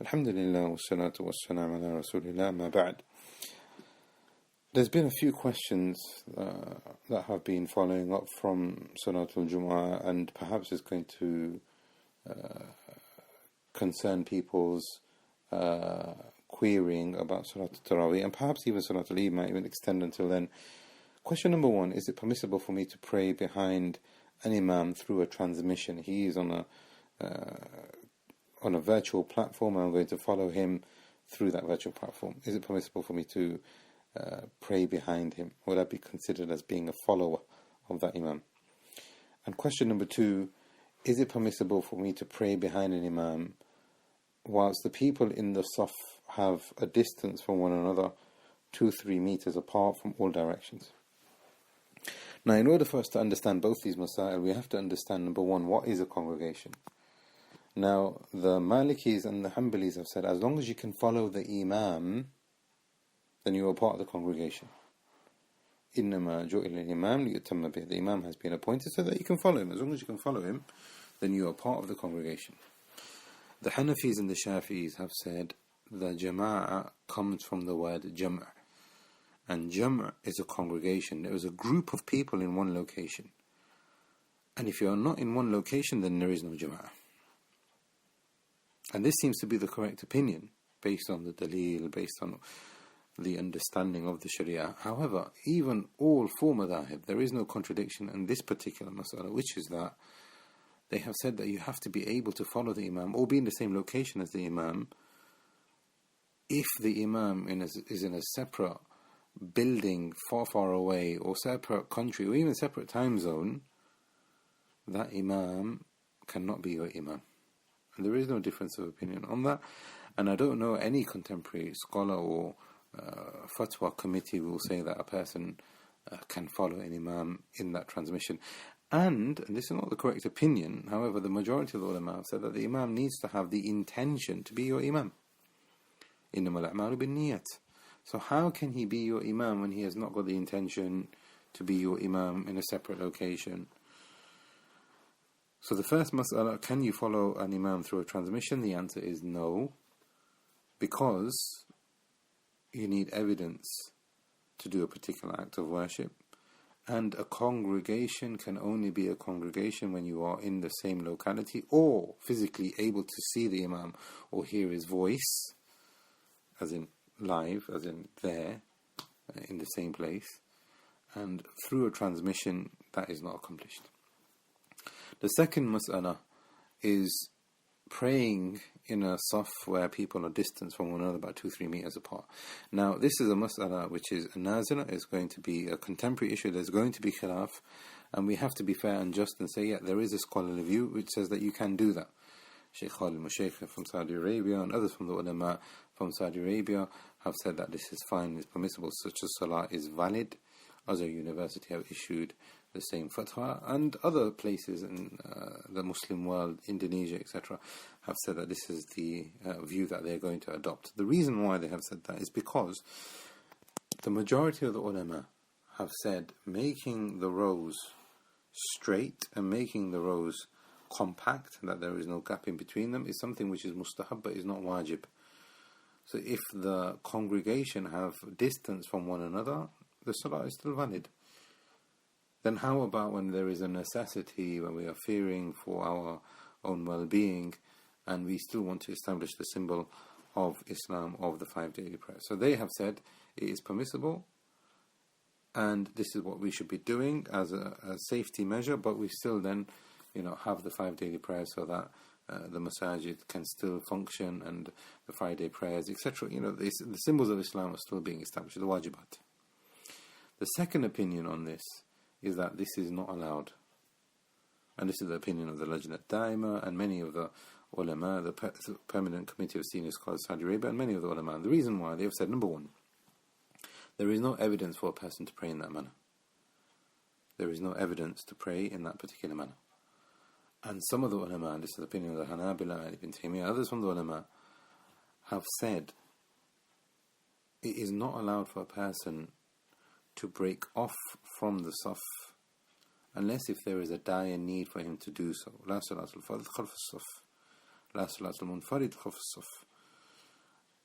Alhamdulillah, wassalatu wassalam ala rasulillah, ma ba'd. There's been a few questions that have been following up from Salatul Jumu'ah, and perhaps it's going to concern people's querying about Salatul Taraweeh, and perhaps even Salatul Eid might even extend until then. Question number one: is it permissible for me to pray behind an Imam through a transmission? He is on a virtual platform, and I'm going to follow him through that virtual platform. Is it permissible for me to pray behind him? Would that be considered as being a follower of that Imam? And question number two: is it permissible for me to pray behind an Imam whilst the people in the Saff have a distance from one another 2-3 meters apart from all directions? Now, in order for us to understand both these masail, we have to understand, number one, what is a congregation? Now, the Malikis and the Hanbalis have said, as long as you can follow the Imam, then you are part of the congregation. إِنَّمَا جُعِلَ الْإِمَامُ لِيُتَمَّ بِهِ. The Imam has been appointed so that you can follow him. As long as you can follow him, then you are part of the congregation. The Hanafis and the Shafi'is have said the Jama'ah comes from the word Jam'. And Jam' is a congregation. There is a group of people in one location. And if you are not in one location, then there is no Jama'ah. And this seems to be the correct opinion, based on the dalil, based on the understanding of the Sharia. However, even all four madhahib, there is no contradiction in this particular mas'ala, which is that they have said that you have to be able to follow the Imam or be in the same location as the Imam. If the Imam is in a separate building far away, or separate country, or even separate time zone, that Imam cannot be your Imam. And there is no difference of opinion on that. And I don't know any contemporary scholar or fatwa committee will say that a person can follow an Imam in that transmission. And this is not the correct opinion, however, the majority of the ulama have said that the Imam needs to have the intention to be your Imam. إِنَّمَا الْأَعْمَالُ بِالنِّيَّةِ. So how can he be your Imam when he has not got the intention to be your Imam in a separate location? So the first mas'ala, can you follow an Imam through a transmission? The answer is no, because you need evidence to do a particular act of worship, and a congregation can only be a congregation when you are in the same locality or physically able to see the Imam or hear his voice, as in live, as in there, in the same place. And through a transmission, that is not accomplished. The second mas'ala is praying in a Saff where people are distant from one another about 2-3 meters apart. Now, this is a mas'ala which is a nazila, is going to be a contemporary issue, there's going to be khilaf, and we have to be fair and just and say, yeah, there is a scholarly view which says that you can do that. Shaykh Khalid Mushaykh from Saudi Arabia and others from the ulama from Saudi Arabia have said that this is fine, it's permissible, such a salah is valid. Azhar University have issued the same fatwa, and other places in the Muslim world, Indonesia, etc., have said that this is the view that they're going to adopt. The reason why they have said that is because the majority of the ulama have said making the rows straight and making the rows compact, that there is no gap in between them, is something which is mustahab but is not wajib. So if the congregation have distance from one another, the salah is still valid. Then how about when there is a necessity, when we are fearing for our own well-being, and we still want to establish the symbol of Islam, of the 5 daily prayers? So they have said it is permissible, and this is what we should be doing as a safety measure, but we still then, have the 5 daily prayers so that the masajid can still function, and the Friday prayers, etc. The symbols of Islam are still being established, the wajibat. The second opinion on this is that this is not allowed. And this is the opinion of the Lajnat Daima and many of the ulama, the Permanent Committee of Senior Scholars of Saudi Arabia, and many of the ulama. And the reason why, they have said, number one, there is no evidence for a person to pray in that manner. There is no evidence to pray in that particular manner. And some of the ulama, and this is the opinion of the Hanabila and Ibn Taymiyyah, others from the ulama, have said it is not allowed for a person to break off from the Saff unless if there is a dire need for him to do so. La salatul fard khalf as-saff, la salatul munfarid khalf as-saff.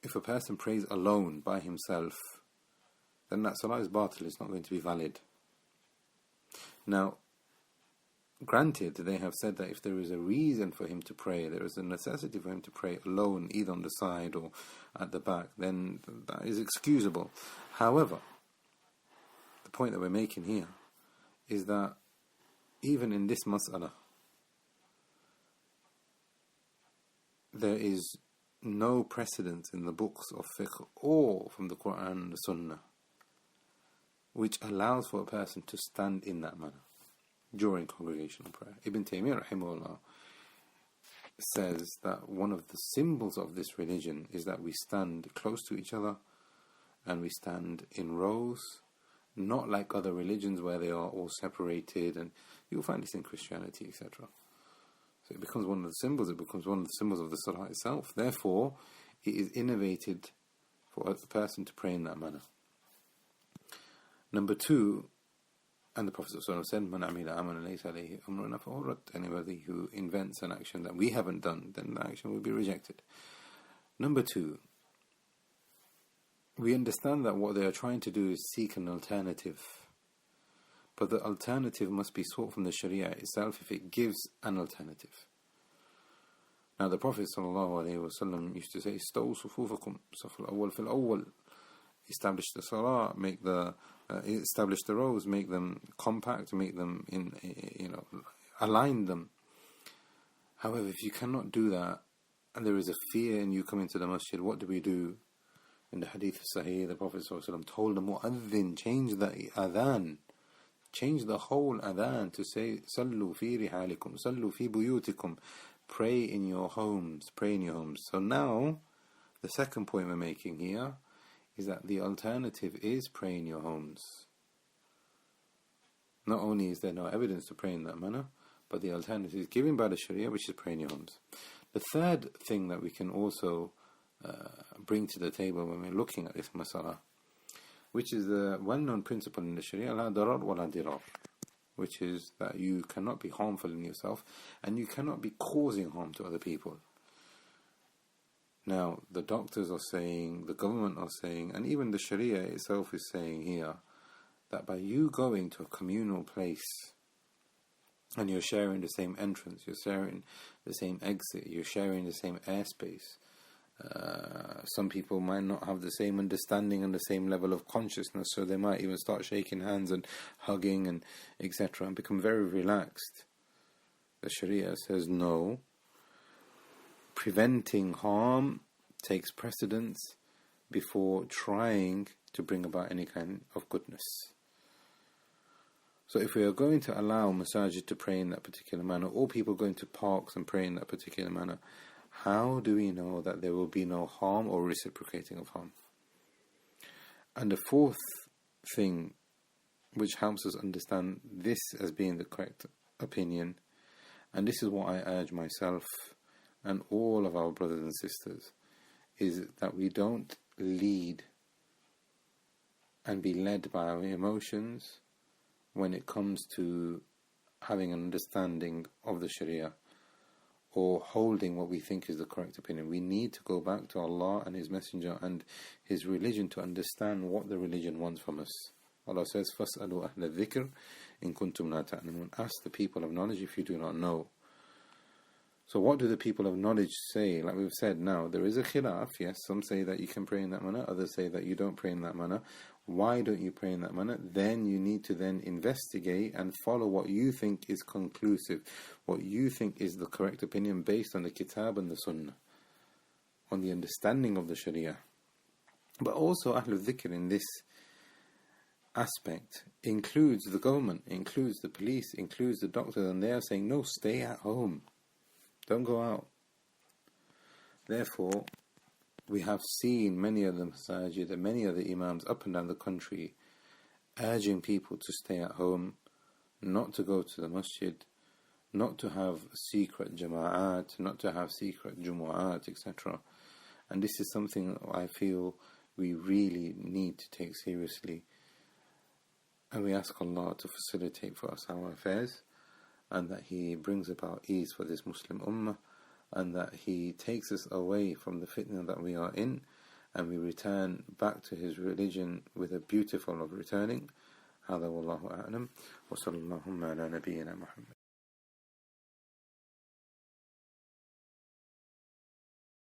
if a person prays alone by himself, then that salah is batil, it's not going to be valid. Now, granted, they have said that if there is a reason for him to pray, there is a necessity for him to pray alone, either on the side or at the back, then that is excusable. However, the point that we're making here is that even in this mas'ala, there is no precedent in the books of fiqh or from the Quran and the Sunnah which allows for a person to stand in that manner during congregational prayer. Ibn Taymiyyah rahimahullah says that one of the symbols of this religion is that we stand close to each other and we stand in rows, not like other religions where they are all separated, and you'll find this in Christianity, etc. So it becomes one of the symbols, it becomes one of the symbols of the salah itself. Therefore, it is innovated for a person to pray in that manner. Number two, and the Prophet ﷺ said, "Man amila amalan laysa alayhi amruna fahuwa radd." Anybody who invents an action that we haven't done, then the action will be rejected. Number two, we understand that what they are trying to do is seek an alternative. But the alternative must be sought from the Sharia itself if it gives an alternative. Now the Prophet ﷺ used to say, "Istawu sufufakum, saf al-awwal fil awwal." Establish the salah, establish the rows, make them compact, make them align them. However, if you cannot do that, and there is a fear in you coming to the masjid, what do we do? In the hadith of Sahih, the Prophet ﷺ told the mu'adhin, change the adhan, change the whole adhan to say, "Sallu fi rihalikum, sallu fi buyutikum," pray in your homes, pray in your homes. So now, the second point we're making here is that the alternative is pray in your homes. Not only is there no evidence to pray in that manner, but the alternative is given by the Sharia, which is pray in your homes. The third thing that we can also bring to the table when we're looking at this masala, which is the well-known principle in the Sharia, la darar wa la dirar, which is that you cannot be harmful in yourself and you cannot be causing harm to other people. Now, the doctors are saying, the government are saying, and even the Sharia itself is saying here, that by you going to a communal place and you're sharing the same entrance, you're sharing the same exit, you're sharing the same airspace, some people might not have the same understanding and the same level of consciousness, so they might even start shaking hands and hugging and etc. and become very relaxed. The Sharia says no. Preventing harm takes precedence before trying to bring about any kind of goodness. So if we are going to allow masajid to pray in that particular manner, or people going to parks and pray in that particular manner, how do we know that there will be no harm or reciprocating of harm? And the fourth thing which helps us understand this as being the correct opinion, and this is what I urge myself and all of our brothers and sisters, is that we don't lead and be led by our emotions when it comes to having an understanding of the Sharia or holding what we think is the correct opinion. We need to go back to Allah and His Messenger and His religion to understand what the religion wants from us. Allah says, فَاسْأَلُوا أَهْلَ الذِّكْرِ إِن كُنْتُمْ لَا تَعْلَمُونَ. Ask the people of knowledge if you do not know. So what do the people of knowledge say? Like we've said now, there is a khilaf, yes, some say that you can pray in that manner, others say that you don't pray in that manner. Why don't you pray in that manner? Then you need to then investigate and follow what you think is conclusive, what you think is the correct opinion based on the Kitab and the Sunnah, on the understanding of the Sharia. But also Ahlul Dhikr in this aspect includes the government, includes the police, includes the doctors, and they are saying, no, stay at home. Don't go out. Therefore, we have seen many of the masajid and many of the imams up and down the country urging people to stay at home, not to go to the masjid, not to have secret jama'at, not to have secret jumu'at, etc. And this is something I feel we really need to take seriously. And we ask Allah to facilitate for us our affairs, and that He brings about ease for this Muslim ummah, and that He takes us away from the fitna that we are in, and we return back to his religion with a beautiful of returning. هذا والله أعلم وصلى اللهم على نبينا محمد.